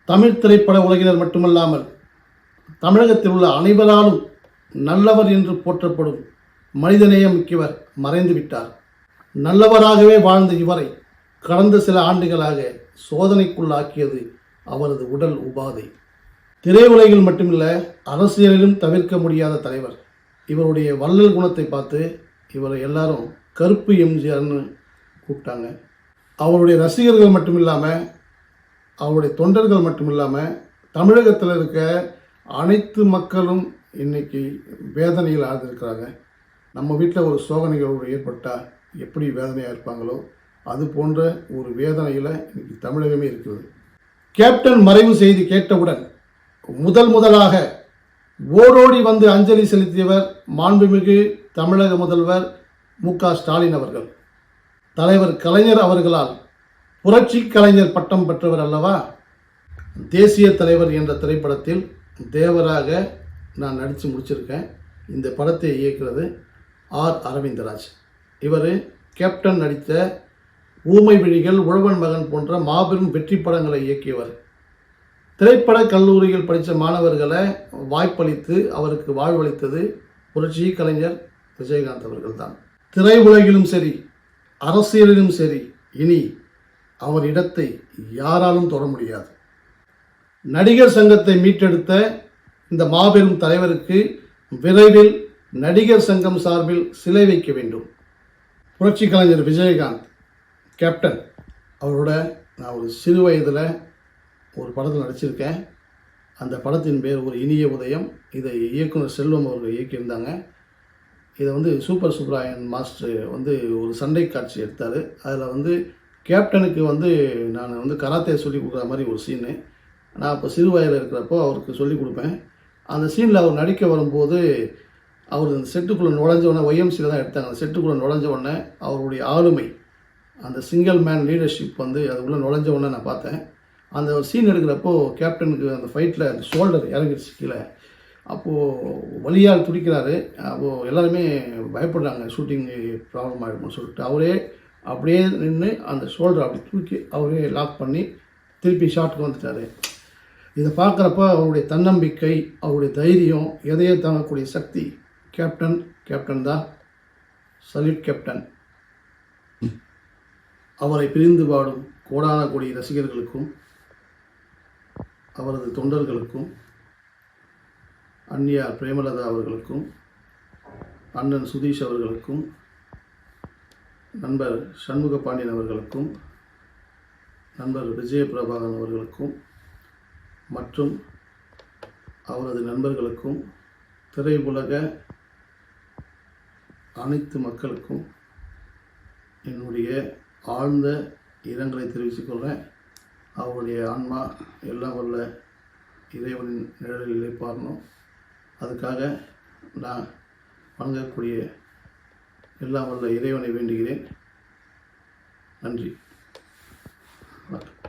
தமிழ் திரைப்பட உலகினர் மட்டுமல்லாமல் தமிழகத்தில் உள்ள அனைவராலும் நல்லவர் என்று போற்றப்படும் மனிதநேயம் மிக்கவர் மறைந்து விட்டார். நல்லவராகவே வாழ்ந்த இவரை கடந்த சில ஆண்டுகளாக சோதனைக்குள்ளாக்கியது அவரது உடல் உபாதை. திரையுலகில் மட்டுமில்ல, அரசியலிலும் தவிர்க்க முடியாத தலைவர். இவருடைய வள்ளல் குணத்தை பார்த்து இவரை எல்லாரும் கருப்பு எம்ஜிஆர்னு கூப்பிட்டாங்க. அவருடைய ரசிகர்கள் மட்டுமில்லாமல், அவருடைய தொண்டர்கள் மட்டுமில்லாமல், தமிழகத்தில் இருக்க அனைத்து மக்களும் இன்னைக்கு வேதனையில் ஆழ்ந்திருக்கிறாங்க. நம்ம வீட்டில் ஒரு சோக நிகழ்வு ஏற்பட்டால் எப்படி வேதனையாக இருப்பாங்களோ அது போன்ற ஒரு வேதனையில் இன்னைக்கு தமிழகமே இருக்கிறது. கேப்டன் மறைவு செய்தி கேட்டவுடன் முதலாக ஓடோடி வந்து அஞ்சலி செலுத்தியவர் மாண்புமிகு தமிழக முதல்வர் மு.க. ஸ்டாலின் அவர்கள். தலைவர் கலைஞர் அவர்களால் புரட்சி கலைஞர் பட்டம் பெற்றவர் அல்லவா. தேசிய தலைவர் என்ற திரைப்படத்தில் தேவராக நான் நடித்து முடிச்சிருக்கேன். இந்த படத்தை இயக்குறது ஆர் அரவிந்தராஜ். இவர் கேப்டன் நடித்த ஊமை விழிகள், உழவன் மகன் போன்ற மாபெரும் வெற்றி படங்களை இயக்கியவர். திரைப்பட கல்லூரியில் படித்த மாணவர்களை வாய்ப்பளித்து அவருக்கு வாழ்வளித்தது புரட்சி கலைஞர் விஜயகாந்த் அவர்கள் தான். திரையுலகிலும் சரி, அரசியலிலும் சரி, இனி அவர் இடத்தை யாராலும் தொட முடியாது. நடிகர் சங்கத்தை மீட்டெடுத்த இந்த மாபெரும் தலைவருக்கு விரைவில் நடிகர் சங்கம் சார்பில் சிலை வைக்க வேண்டும். புரட்சி கலைஞர் விஜயகாந்த் கேப்டன் அவரோட நான் ஒரு சிறு வயதில் ஒரு படத்தில் நடிச்சிருக்கேன். அந்த படத்தின் பேர் ஒரு இனிய உதயம். இதை இயக்குனர் செல்வம் அவர்கள் இயக்கியிருந்தாங்க. இதை சூப்பர் சுப்ராயன் மாஸ்டர் ஒரு சண்டை காட்சி எடுத்தார். அதில் கேப்டனுக்கு நான் கராத்தே சொல்லி கொடுக்குற மாதிரி ஒரு சீனு. நான் இப்போ சிறு வயதில் இருக்கிறப்போ அவருக்கு சொல்லிக் கொடுப்பேன். அந்த சீனில் அவர் நடிக்க வரும்போது அவர் அந்த செட்டுக்குள்ளே நுழைஞ்ச ஒய்எம்சியில் தான் எடுத்தாங்க. அந்த செட்டுக்குள்ளே நுழைஞ்ச உடனே அவருடைய ஆளுமை, அந்த சிங்கிள் மேன் லீடர்ஷிப் அதுக்குள்ளே நுழைஞ்ச உடனே நான் பார்த்தேன். அந்த ஒரு சீன் எடுக்கிறப்போ கேப்டனுக்கு அந்த ஃபைட்டில் அந்த ஷோல்டர் இறங்கிடுச்சு கீழே. அப்போது வலியால் துடிக்கிறாரு. அப்போது எல்லாருமே பயப்படுறாங்க, ஷூட்டிங் ப்ராப்ளம் ஆகிடும்னு சொல்லிட்டு அவரே அப்படியே நின்று அந்த ஷோல்டர் அப்படி தூக்கி அவரே லாக் பண்ணி திருப்பி ஷாட்டுக்கு வந்துட்டார். இதை பார்க்குறப்ப அவருடைய தன்னம்பிக்கை, அவருடைய தைரியம், எதையே தாங்கக்கூடிய சக்தி கேப்டன் தான். Salute captain. அவரை பிரிந்து வாடும் கோடான கோடி ரசிகர்களுக்கும் அவரது தொண்டர்களுக்கும், அன்னியார் பிரேமலதா அவர்களுக்கும், அண்ணன் சுதீஷ் அவர்களுக்கும், நண்பர் சண்முக பாண்டியன் அவர்களுக்கும், நண்பர் விஜயபிரபாகரன் அவர்களுக்கும் மற்றும் அவரது நண்பர்களுக்கும், திரையுலக அனைத்து மக்களுக்கும் என்னுடைய ஆழ்ந்த இரங்கலை தெரிவித்துக் கொள்கிறேன். அவருடைய ஆன்மா எல்லாம் வல்ல இறைவனின் நிழலில் இழைப்பாரணும். அதுக்காக நான் வணங்கக்கூடிய எல்லாம் வல்ல இறைவனை வேண்டுகிறேன். நன்றி. வணக்கம்.